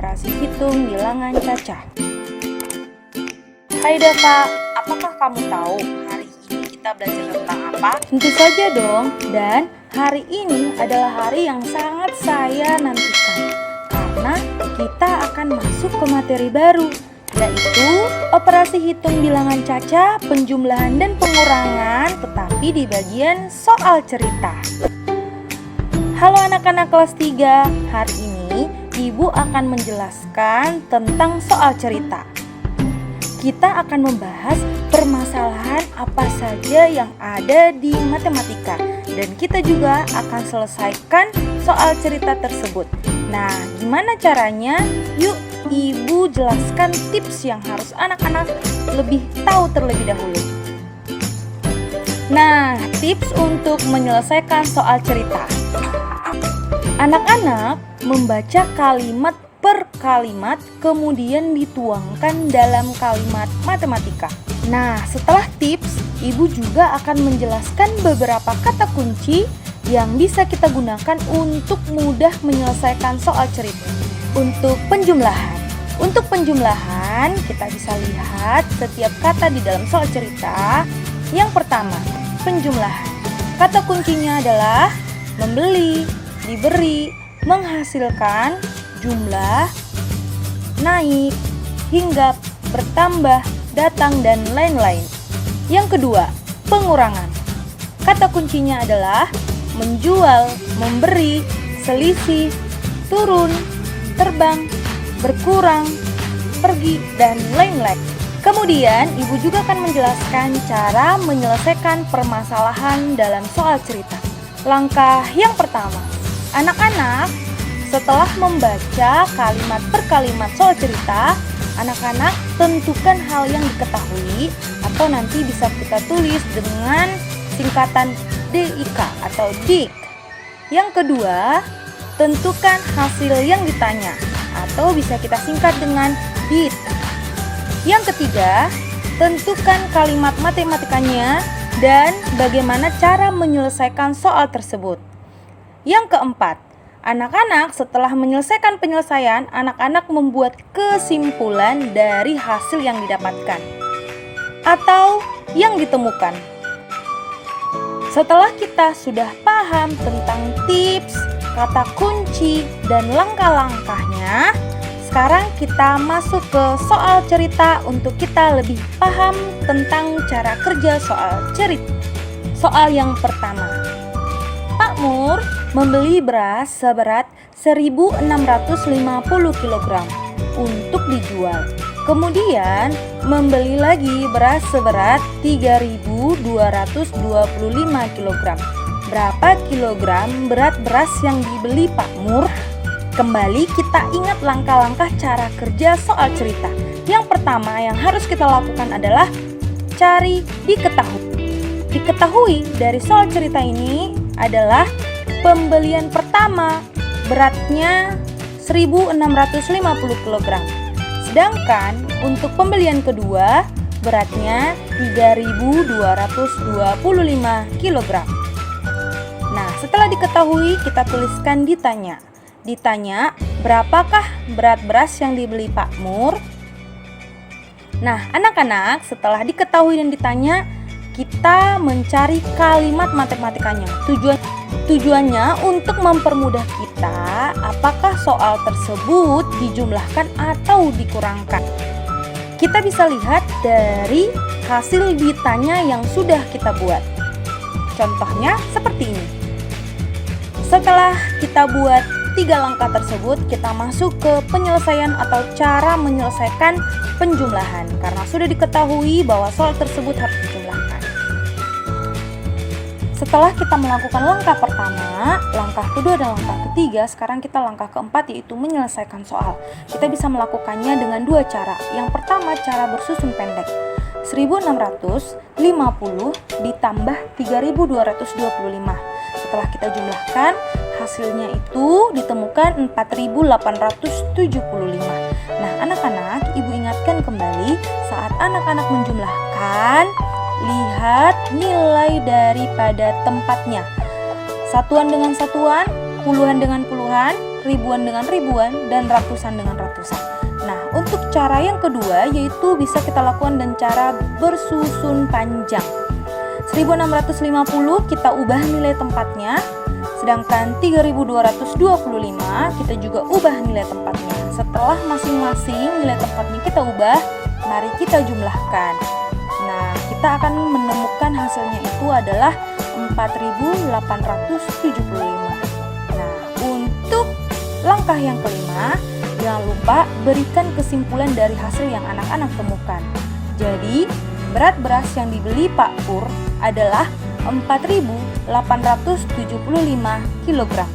operasi hitung bilangan Caca. Hai Dava, apakah kamu tahu hari ini kita belajar tentang apa? Tentu saja dong, dan hari ini adalah hari yang sangat saya nantikan karena kita akan masuk ke materi baru, yaitu operasi hitung bilangan Caca, penjumlahan dan pengurangan, tetapi di bagian soal cerita. Halo anak-anak kelas 3, hari ini Ibu akan menjelaskan tentang soal cerita. Kita akan membahas permasalahan apa saja yang ada di matematika, dan kita juga akan selesaikan soal cerita tersebut. Nah, gimana caranya? Yuk Ibu jelaskan tips yang harus anak-anak lebih tahu terlebih dahulu. Nah, tips untuk menyelesaikan soal cerita. Anak-anak membaca kalimat per kalimat, kemudian dituangkan dalam kalimat matematika. Nah, setelah tips, Ibu juga akan menjelaskan beberapa kata kunci yang bisa kita gunakan untuk mudah menyelesaikan soal cerita. Untuk penjumlahan, kita bisa lihat setiap kata di dalam soal cerita. Yang pertama, penjumlahan. Kata kuncinya adalah membeli, diberi, menghasilkan, jumlah, naik, hinggap, bertambah, datang, dan lain-lain. Yang kedua, pengurangan. Kata kuncinya adalah menjual, memberi, selisih, turun, terbang, berkurang, pergi, dan lain-lain. Kemudian, Ibu juga akan menjelaskan cara menyelesaikan permasalahan dalam soal cerita. Langkah yang pertama, anak-anak setelah membaca kalimat per kalimat soal cerita, anak-anak tentukan hal yang diketahui atau nanti bisa kita tulis dengan singkatan DIK atau DIK. Yang kedua, tentukan hasil yang ditanya atau bisa kita singkat dengan DIT. Yang ketiga, tentukan kalimat matematikanya dan bagaimana cara menyelesaikan soal tersebut. Yang keempat, anak-anak setelah menyelesaikan penyelesaian, anak-anak membuat kesimpulan dari hasil yang didapatkan atau yang ditemukan. Setelah kita sudah paham tentang tips, kata kunci, dan langkah-langkahnya, sekarang kita masuk ke soal cerita untuk kita lebih paham tentang cara kerja soal cerita. Soal yang pertama, Pak Mur membeli beras seberat 1.650 kg untuk dijual. Kemudian membeli lagi beras seberat 3.225 kg. Berapa kilogram berat beras yang dibeli Pak Mur? Kembali kita ingat langkah-langkah cara kerja soal cerita. Yang pertama yang harus kita lakukan adalah cari diketahui. Diketahui dari soal cerita ini adalah pembelian pertama beratnya 1.650 kg. Sedangkan untuk pembelian kedua beratnya 3.225 kg. Nah, setelah diketahui kita tuliskan ditanya. Ditanya, berapakah berat beras yang dibeli Pak Mur? Nah, anak-anak setelah diketahui dan ditanya, kita mencari kalimat matematikanya. Tujuannya untuk mempermudah kita apakah soal tersebut dijumlahkan atau dikurangkan. Kita bisa lihat dari hasil ditanya yang sudah kita buat. Contohnya seperti ini. Setelah kita buat 3 langkah tersebut, kita masuk ke penyelesaian atau cara menyelesaikan penjumlahan karena sudah diketahui bahwa soal tersebut harus dijumlahkan. Setelah kita melakukan langkah pertama, langkah kedua dan langkah ketiga, sekarang kita langkah keempat yaitu menyelesaikan soal. Kita bisa melakukannya dengan 2 cara. Yang pertama, cara bersusun pendek. 1.650 ditambah 3.225. Setelah kita jumlahkan, hasilnya itu ditemukan 4.875. Nah, anak-anak, Ibu ingatkan kembali saat anak-anak menjumlahkan, lihat nilai daripada tempatnya. Satuan dengan satuan, puluhan dengan puluhan, ribuan dengan ribuan, dan ratusan dengan ratusan. Nah, untuk cara yang kedua yaitu bisa kita lakukan dengan cara bersusun panjang. 1650 kita ubah nilai tempatnya, sedangkan 3225 kita juga ubah nilai tempatnya. Setelah masing-masing nilai tempatnya kita ubah, mari kita jumlahkan. Nah, kita akan menemukan hasilnya itu adalah 4875. Nah, untuk langkah yang kelima, jangan lupa berikan kesimpulan dari hasil yang anak-anak temukan. Jadi, berat beras yang dibeli Pak Pur adalah 4.875 kg.